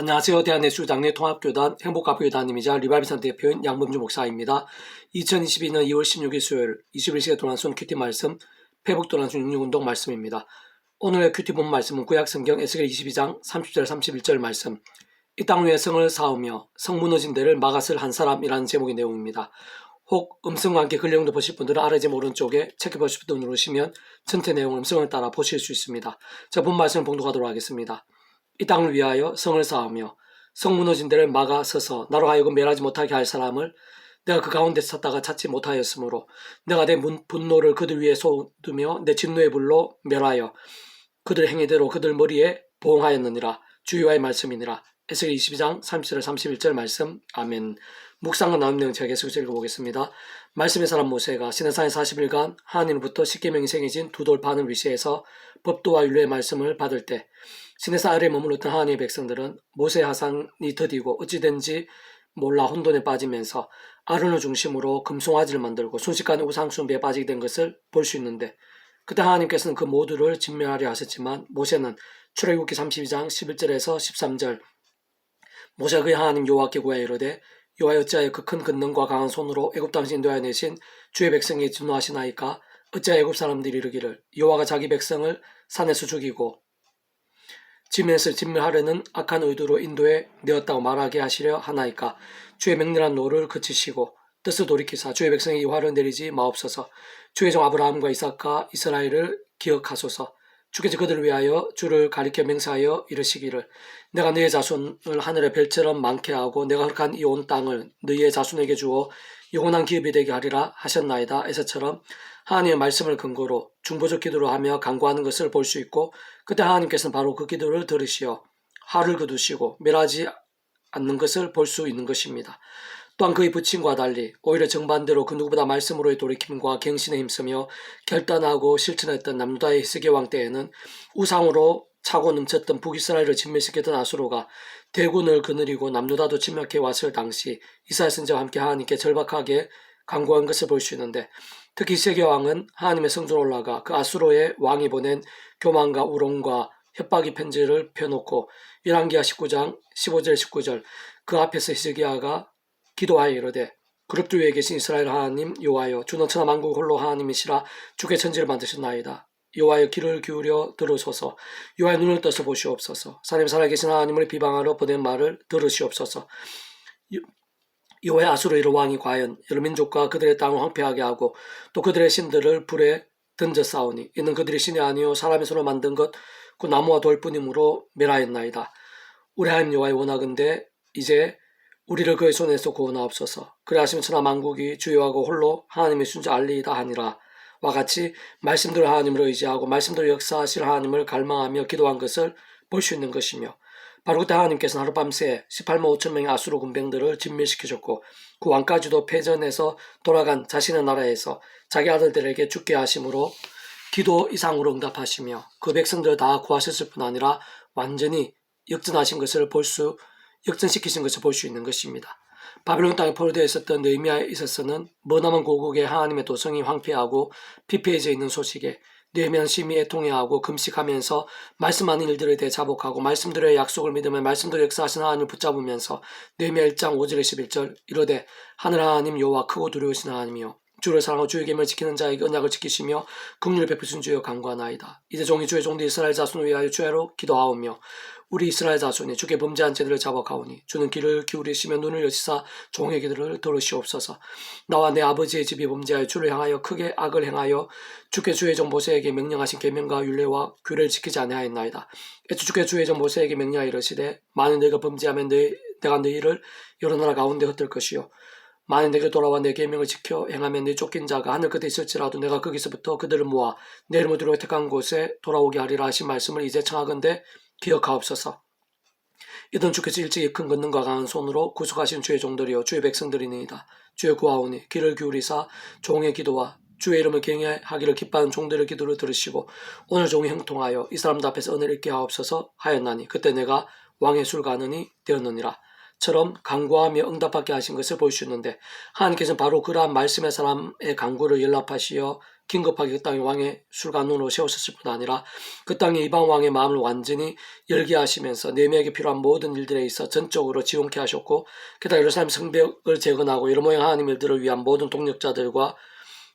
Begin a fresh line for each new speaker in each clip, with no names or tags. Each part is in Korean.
안녕하세요. 대한예수장례 통합교단 행복가교단임이자 리바이비산 대표인 양범주 목사입니다. 2022년 2월 16일 수요일 21시에 도난순 큐티 말씀, 페북 도난순 66운동 말씀입니다. 오늘의 큐티 본 말씀은 구약성경 에스겔 22장 30절 31절 말씀, 이 땅 위에 성을 쌓으며 성 무너진 데를 막았을 한 사람이라는 제목의 내용입니다. 혹 음성과 함께 글 내용도 보실 분들은 아래 제 오른쪽에 체크보실 버튼 누르시면 전체 내용 음성을 따라 보실 수 있습니다. 자, 본 말씀을 봉독하도록 하겠습니다. 이 땅을 위하여 성을 쌓으며 성 무너진 데를 막아 서서 나로 하여금 멸하지 못하게 할 사람을 내가 그 가운데 찾다가 찾지 못하였으므로 내가 내 분노를 그들 위에 쏟으며 내 진노의 불로 멸하여 그들 행위대로 그들 머리에 보응하였느니라. 주여와의 말씀이니라. 에스겔 22장 30절 31절 말씀. 아멘. 묵상과 나온 내용 제가 계속 읽어보겠습니다. 말씀의 사람 모세가 시내산에 40일간 하나님으로부터 십계명이 생겨진 두 돌판을 위시해서 법도와 율례의 말씀을 받을 때 시내산 아래에 머물렀던 하나님의 백성들은 모세의 하산이 더디고 어찌된지 몰라 혼돈에 빠지면서 아론을 중심으로 금송아지를 만들고 순식간에 우상숭배에 빠지게 된 것을 볼 수 있는데, 그때 하나님께서는 그 모두를 진멸하려 하셨지만 모세는 출애굽기 32장 11절에서 13절 모세가 그의 하나님 여호와께 구하여 이르되 여호와여 어찌하여 그 큰 권능과 강한 손으로 애굽 땅에서 인도하여 내신 주의 백성에게 진노하시나이까? 어찌하여 애굽 사람들이 이르기를 여호와가 자기 백성을 산에서 죽이고 지면에서 진멸하려는 악한 의도로 인도해 내었다고 말하게 하시려 하나이까? 주의 맹렬한 노를 그치시고 뜻을 돌이키사 주의 백성에게 화를 내리지 마옵소서. 주의 종 아브라함과 이삭과 이스라엘을 기억하소서. 주께서 그들을 위하여 주를 가리켜 맹세하여 이르시기를 내가 너의 자손을 하늘의 별처럼 많게 하고 내가 허락한 이 온 땅을 너희의 자손에게 주어 영원한 기업이 되게 하리라 하셨나이다. 에서처럼 하나님의 말씀을 근거로 중보적 기도를 하며 간구하는 것을 볼 수 있고, 그때 하나님께서는 바로 그 기도를 들으시어 화를 거두시고 멸하지 않는 것을 볼 수 있는 것입니다. 또한 그의 부친과 달리 오히려 정반대로 그 누구보다 말씀으로의 돌이킴과 갱신에 힘쓰며 결단하고 실천했던 남유다의 히스기야 왕 때에는 우상으로 차고 넘쳤던 북이스라엘을 진멸시켰던 아수르가 대군을 거느리고 남유다도 침략해 왔을 당시 이스라엘 선지자와 함께 하나님께 절박하게 간구한 것을 볼 수 있는데, 특히 히스기야 왕은 하나님의 성전에 올라가 그 아수르의 왕이 보낸 교만과 우롱과 협박의 편지를 펴놓고 열왕기하 19장 15절 19절 그 앞에서 히스기야가 기도하여 이르되 그룹들 위에 계신 이스라엘 하나님 여호와여, 주는 천하 만국 홀로 하나님이시라. 주께 천지를 만드셨나이다. 여호와여, 귀를 기울여 들으소서. 여호와의 눈을 떠서 보시옵소서. 산에 살아계신 하나님을 비방하러 보낸 말을 들으시옵소서. 여호와의 아수르의 왕이 과연 여러 민족과 그들의 땅을 황폐하게 하고 또 그들의 신들을 불에 던져 싸우니 이는 그들의 신이 아니요 사람의 손으로 만든 것 그 나무와 돌뿐이므로 멸하였나이다. 우리 하나님 여호와의 원하건대 이제 우리를 그의 손에서 구원하옵소서. 그리하시면 천하 만국이 주여하고 홀로 하나님의 신 줄 알리이다 하니라. 와 같이 말씀대로 하나님을 의지하고 말씀대로 역사하실 하나님을 갈망하며 기도한 것을 볼 수 있는 것이며, 바로 그때 하나님께서는 하룻밤새 18만 5천 명의 아수르 군병들을 진멸시키셨고 그 왕까지도 패전해서 돌아간 자신의 나라에서 자기 아들들에게 죽게 하심으로 기도 이상으로 응답하시며 그 백성들을 다 구하셨을 뿐 아니라 완전히 역전시키신 것을 볼 수 있는 것입니다. 바벨론 땅에 포로되어 있었던 느헤미야에 있어서는 머나먼 고국의 하나님의 도성이 황폐하고 피폐해져 있는 소식에 느헤미야는 심히 애통해하고 금식하면서 말씀하는 일들에 대해 자복하고 말씀대로의 약속을 믿으며 말씀대로 역사하신 하나님을 붙잡으면서 느헤미야 1장 5절 11절 이르되 하늘 하나님 여호와 크고 두려우신 하나님이여, 주를 사랑하고 주의 계명을 지키는 자에게 언약을 지키시며 긍휼을 베푸신 주여 간구하나이다. 이제 종이 주의 종들 이스라엘 자손을 위하여 주야로 기도하오며 우리 이스라엘 자손이 주께 범죄한 죄들을 자복하오니 주는 귀를 기울이시며 눈을 여시사 종의 기도를 들으시옵소서. 나와 내 아버지의 집이 범죄하여 주를 향하여 크게 악을 행하여 주께 주의 종 모세에게 명령하신 계명과 율례와 규례를 지키지 아니하였나이다. 애초 주께 주의 종 모세에게 명령하여 이르시되 만일 너희가 범죄하면 내가 너희를 여러 나라 가운데 흩을 것이요 만일 내게 돌아와 내 계명을 지켜 행하면 네 쫓긴 자가 하늘 끝에 있을지라도 내가 거기서부터 그들을 모아 내 이름을 두려워 택한 곳에 돌아오게 하리라 하신 말씀을 이제 청하건대 기억하옵소서. 이던 주께서 일찍이 큰 권능과 강한 손으로 구속하신 주의 종들이요 주의 백성들이니이다. 주의 구하오니 귀를 기울이사 종의 기도와 주의 이름을 경외하기를 기뻐하는 종들의 기도를 들으시고 오늘 종이 형통하여 이 사람들 앞에서 은혜를 있게 하옵소서 하였나니 그때 내가 왕의 술가는이 되었느니라. 처럼 간구하며 응답받게 하신 것을 볼 수 있는데, 하나님께서는 바로 그러한 말씀의 사람의 간구를 연락하시어 긴급하게 그 땅에 왕의 술관원으로 세우셨을 뿐 아니라 그 땅의 이방 왕의 마음을 완전히 열게 하시면서 느헤미야에게 필요한 모든 일들에 있어 전적으로 지원케 하셨고, 게다가 예루살렘 성벽을 재건하고 여러 모양 하나님 일들을 위한 모든 동력자들과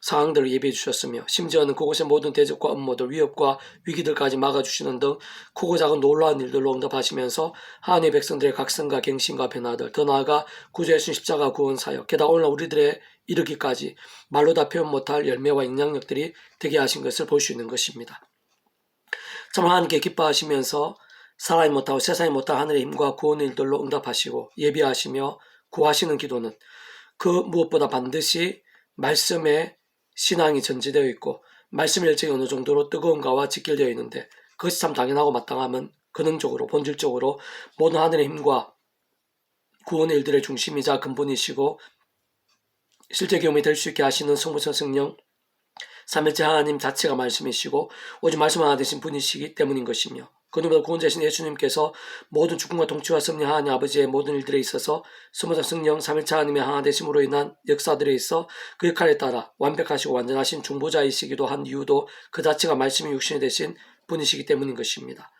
상황들을 예비해 주셨으며, 심지어는 그곳의 모든 대적과 음모들, 위협과 위기들까지 막아주시는 등 크고 작은 놀라운 일들로 응답하시면서 하나님의 백성들의 각성과 갱신과 변화들, 더 나아가 구주의 십자가 구원 사역, 게다가 오늘날 우리들의 이르기까지 말로 다 표현 못할 열매와 영향력들이 되게 하신 것을 볼 수 있는 것입니다. 참 하나님께 기뻐하시면서 사람이 못하고 세상이 못할 하늘의 힘과 구원의 일들로 응답하시고 예비하시며 구하시는 기도는 그 무엇보다 반드시 말씀에 신앙이 전제되어 있고 말씀의 열정이 어느 정도로 뜨거운가와 직결되어 있는데, 그것이 참 당연하고 마땅하면 근원적으로 본질적으로 모든 하늘의 힘과 구원의 일들의 중심이자 근본이시고 실제 경험이 될 수 있게 하시는 성부성 성령 삼일째 하나님 자체가 말씀이시고 오직 말씀 하나 되신 분이시기 때문인 것이며, 그 누구보다 구원자신 예수님께서 모든 주권과 통치와 섭리 하나님 아버지의 모든 일들에 있어서 성부성 성령 삼일째 하나님의 하나 되심으로 인한 역사들에 있어 그 역할에 따라 완벽하시고 완전하신 중보자이시기도 한 이유도 그 자체가 말씀이 육신이 되신 분이시기 때문인 것입니다.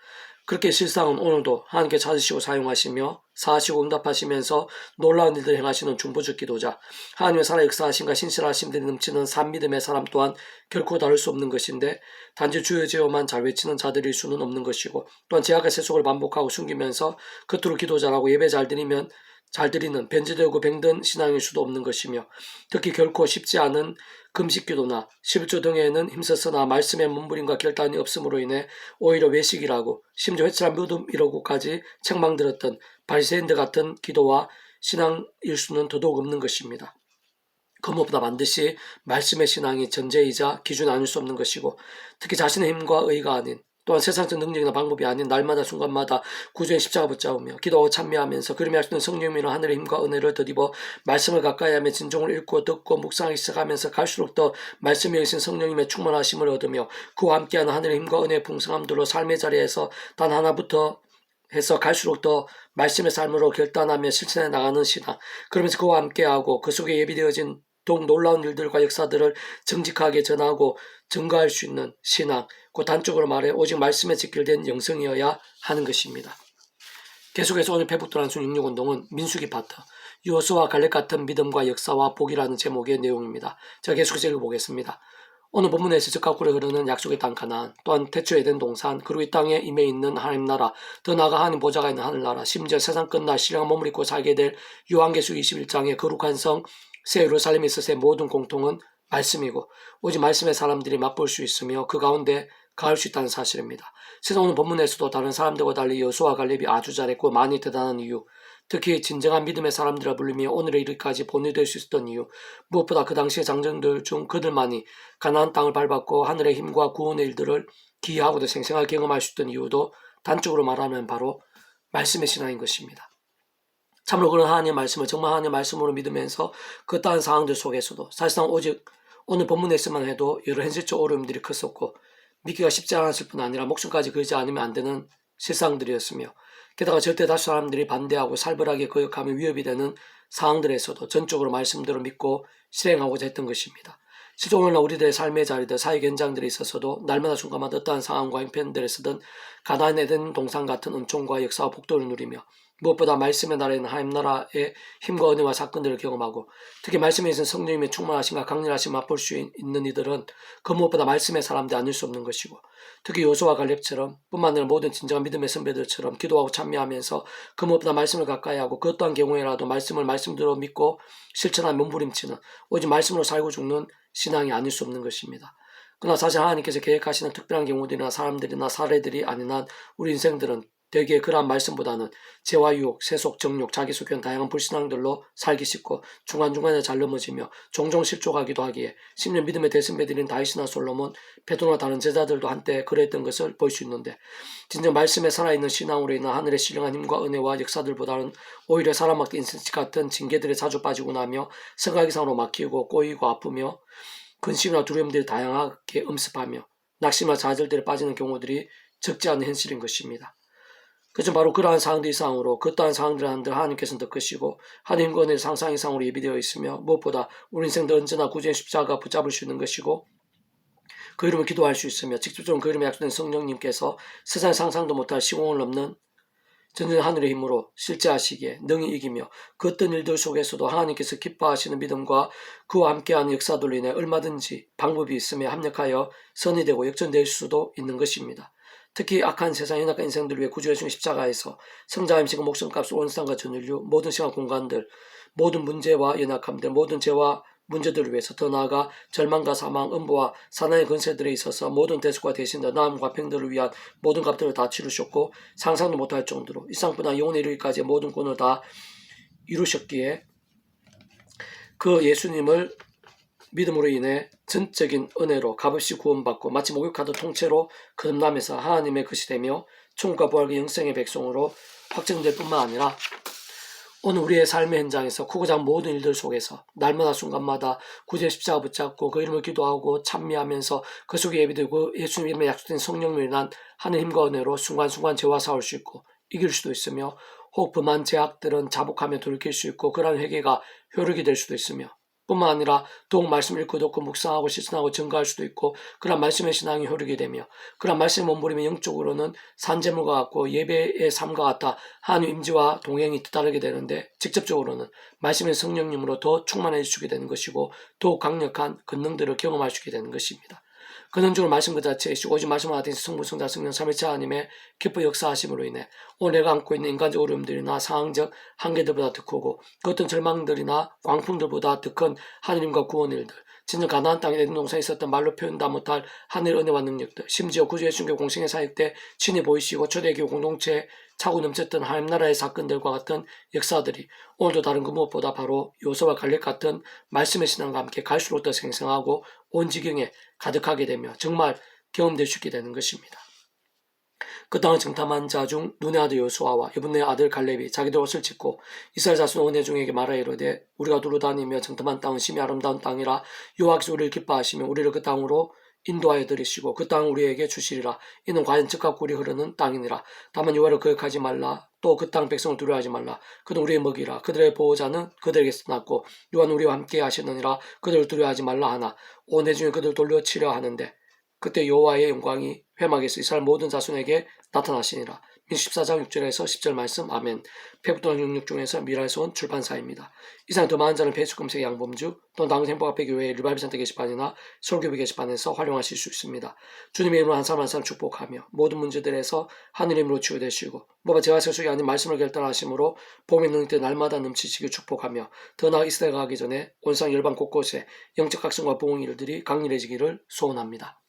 그렇게 실상은 오늘도 하나님께 찾으시고 사용하시며 사하시고 응답하시면서 놀라운 일들을 행하시는 중보적 기도자, 하나님의 살아 역사하심과 신실하심들이 넘치는 산 믿음의 사람 또한 결코 다를 수 없는 것인데, 단지 주의 제어만 잘 외치는 자들일 수는 없는 것이고, 또한 제약과 세속을 반복하고 숨기면서 겉으로 기도 잘하고 예배 잘 드리는 변질되고 병든 신앙일 수도 없는 것이며, 특히 결코 쉽지 않은 금식기도나 11조 등에는 힘썼으나 말씀의 몸부림과 결단이 없음으로 인해 오히려 외식이라고 심지어 회칠한 무덤이라고까지 책망들었던 바리새인들 같은 기도와 신앙일 수는 더더욱 없는 것입니다. 그 무엇보다 반드시 말씀의 신앙이 전제이자 기준 아닐 수 없는 것이고, 특히 자신의 힘과 의가 아닌, 또한 세상적 능력이나 방법이 아닌 날마다 순간마다 구주의 십자가 붙잡으며 기도하고 참여하면서 그림이 할 수 있는 성령님으로 하늘의 힘과 은혜를 덧입어 말씀을 가까이하며 진종을 읽고 듣고 묵상하기 시작하면서 갈수록 더 말씀에 의신 성령님의 충만하심을 얻으며 그와 함께하는 하늘의 힘과 은혜의 풍성함들로 삶의 자리에서 단 하나부터 해서 갈수록 더 말씀의 삶으로 결단하며 실천해 나가는 신앙, 그러면서 그와 함께하고 그 속에 예비되어진 더욱 놀라운 일들과 역사들을 정직하게 전하고 증거할 수 있는 신앙, 그 단적으로 말해 오직 말씀에 직결된 영성이어야 하는 것입니다. 계속해서 오늘 페북도란순 66운동은 민수기 파트, 여호수아와 갈렙 같은 믿음과 역사와 복이라는 제목의 내용입니다. 제가 계속해서 읽어보겠습니다. 오늘 본문에서 적각구에 흐르는 약속의 땅 가나안, 또한 태초 에덴 동산, 그리고 이 땅에 임해 있는 하나님 나라, 더 나아가 하나님 보좌가 있는 하늘나라, 심지어 세상 끝날 신령한 몸을 입고 살게 될 요한계시록 21장의 거룩한 성 새 예루살렘에 있어서의 모든 공통은 말씀이고 오직 말씀의 사람들이 맛볼 수 있으며 그 가운데 가을 수 있다는 사실입니다. 세상 오늘 본문에서도 다른 사람들과 달리 여호수아와 갈렙이 아주 잘했고 많이 대단한 이유, 특히 진정한 믿음의 사람들아 불리며 오늘의 일까지 본이 될 수 있었던 이유, 무엇보다 그 당시의 장정들 중 그들만이 가나안 땅을 밟았고 하늘의 힘과 구원의 일들을 기이하고도 생생하게 경험할 수 있던 이유도 단적으로 말하면 바로 말씀의 신앙인 것입니다. 참으로 그런 하나님의 말씀을 정말 하나님의 말씀으로 믿으면서 그 따른 상황들 속에서도 사실상 오직 오늘 본문에서만 해도 여러 현실적 어려움들이 컸었고 믿기가 쉽지 않았을 뿐 아니라 목숨까지 걸지 않으면 안 되는 실상들이었으며, 게다가 절대 다수 사람들이 반대하고 살벌하게 거역하며 위협이 되는 상황들에서도 전적으로 말씀대로 믿고 실행하고자 했던 것입니다. 실제 오늘날 우리들의 삶의 자리들, 사회 현장들에 있어서도 날마다 순간마다 어떠한 상황과 형편들에서든 가나안 에덴 동산 같은 은총과 역사와 복도를 누리며 무엇보다 말씀의 나라에는 하나님 나라의 힘과 은혜와 사건들을 경험하고 특히 말씀에 있는 성령님의 충만하심과 강렬하심 맛볼 수 있는 이들은 그 무엇보다 말씀의 사람들이 아닐 수 없는 것이고, 특히 여호수아와 갈렙처럼 뿐만 아니라 모든 진정한 믿음의 선배들처럼 기도하고 참여하면서 그 무엇보다 말씀을 가까이하고 그 어떠한 경우에라도 말씀을 말씀대로 믿고 실천한 몸부림치는 오직 말씀으로 살고 죽는 신앙이 아닐 수 없는 것입니다. 그러나 사실 하나님께서 계획하시는 특별한 경우들이나 사람들이나 사례들이 아닌 한 우리 인생들은 대개 그러한 말씀보다는 죄와 유혹, 세속, 정욕, 자기속견 다양한 불신앙들로 살기 쉽고 중간중간에 잘 넘어지며 종종 실족하기도 하기에 심지어 믿음의 대선배들인 다윗이나 솔로몬, 베드로나 다른 제자들도 한때 그랬던 것을 볼 수 있는데, 진정 말씀에 살아있는 신앙으로 인한 하늘의 신령한 힘과 은혜와 역사들보다는 오히려 사람마다 인생식 같은 징계들에 자주 빠지고 나며 생각 이상으로 막히고 꼬이고 아프며 근심이나 두려움들이 다양하게 음습하며 낙심과 좌절들에 빠지는 경우들이 적지 않은 현실인 것입니다. 그래서 바로 그러한 상황들 이상으로 그 또한 상황들을 한들 하나님께서는 더 크시고 하나님과 은혜의 상상 이상으로 예비되어 있으며 무엇보다 우리 인생도 언제나 구주의 십자가가 붙잡을 수 있는 것이고 그 이름을 기도할 수 있으며 직접적으로 그 이름에 약속된 성령님께서 세상 상상도 못할 시공을 넘는 전전 하늘의 힘으로 실제하시기에 능히 이기며 그 어떤 일들 속에서도 하나님께서 기뻐하시는 믿음과 그와 함께하는 역사들로 인해 얼마든지 방법이 있으며 합력하여 선이 되고 역전될 수도 있는 것입니다. 특히 악한 세상 연약한 인생들을 위해 구주의 중 십자가에서 성자 임신과 목숨값을 온 세상과 전 인류 모든 시간 공간들 모든 문제와 연약함들 모든 죄와 문제들을 위해서 더 나아가 절망과 사망, 음부와 사나의 근세들에 있어서 모든 대속과 대신과 나음과 평들을 위한 모든 값들을 다 치르셨고 상상도 못할 정도로 이상뿐만 영혼에 이르기까지의 모든 권을 다 이루셨기에 그 예수님을 믿음으로 인해 전적인 은혜로 값없이 구원받고 마치 목욕하듯 통째로 거듭남에서 하나님의 것이 되며 천국과 부활과 영생의 백성으로 확정될 뿐만 아니라 오늘 우리의 삶의 현장에서 크고 작은 모든 일들 속에서 날마다 순간마다 구주의 십자가 붙잡고 그 이름을 기도하고 찬미하면서 그 속에 예비되고 예수님 이름에 약속된 성령으로 인한 하늘 힘과 은혜로 순간순간 죄와 싸울 수 있고 이길 수도 있으며 혹 범한 죄악들은 자복하며 돌이킬 수 있고 그러한 회개가 효력이 될 수도 있으며 뿐만 아니라 더욱 말씀을 읽고 듣고 묵상하고 실천하고 증거할 수도 있고 그런 말씀의 신앙이 효력이 되며 그런 말씀을 몸부림에 영적으로는 산재물과 같고 예배의 삶과 같아 하나님 임재와 동행이 뒤따르게 되는데 직접적으로는 말씀의 성령님으로 더 충만해 주시게 되는 것이고 더욱 강력한 권능들을 경험할 수 있게 되는 것입니다. 근원적으로 말씀 그 자체이시고 오직 말씀을 하듯이 성부, 성자, 성령, 삼위일체 하나님의 기뻐 역사하심으로 인해 오늘 내가 안고 있는 인간적 어려움들이나 상황적 한계들보다 더 크고 그 어떤 절망들이나 광풍들보다 더 큰 하느님과 구원의 일들 진정 가나안 땅에 에덴 동산에 있었던 말로 표현다 못할 하늘의 은혜와 능력들 심지어 구주 예수님께 공생의 사역 때 친히 보이시고 초대교회 공동체에 차고 넘쳤던 하나님 나라의 사건들과 같은 역사들이 오늘도 다른 그 무엇보다 바로 요소와 갈렙 같은 말씀의 신앙과 함께 갈수록 더 생생하고 온 지경에 가득하게 되며 정말 경험될 수 있게 되는 것입니다. 그 땅을 정탐한 자 중 눈의 아들 여호수아와 여분의 아들 갈렙이 자기들 옷을 찢고 이스라엘 자손 온 회중에게 말하여 이르되 우리가 두루 다니며 정탐한 땅은 심히 아름다운 땅이라 여호와께서 우리를 기뻐하시며 우리를 그 땅으로 인도하여 들이시고 그 땅을 우리에게 주시리라. 이는 과연 젖과 꿀이 흐르는 땅이니라. 다만 여호와를 거역하지 말라. 또 그 땅 백성을 두려워하지 말라. 그는 우리의 먹이라. 그들의 보호자는 그들에게서 났고 여호와는 우리와 함께 하시느니라. 그들을 두려워하지 말라 하나 온 회중에 그들을 돌려치려 하는데 그때 여호와의 영광이 회막에서 이스라엘 모든 자손에게 나타나시니라. 민수 14장 6절에서 10절 말씀 아멘. 페북도난 66 중에서 미라에서 온 출판사입니다. 이상 더 많은 자는 페이스북 양범주 또는 당근 행복앞에교회 리바이브센터 게시판이나 설교비 게시판에서 활용하실 수 있습니다. 주님의 이름으로 한 사람 한 사람 축복하며 모든 문제들에서 하늘의 힘으로 치유되시고 뭐가 제가 세속이 아닌 말씀을 결단하심으로 복음의 능력들 날마다 넘치시길 축복하며 더 나아 이스라엘 가기 전에 온상 열방 곳곳에 영적 각성과 부흥 일들이 강렬해지기를 소원합니다.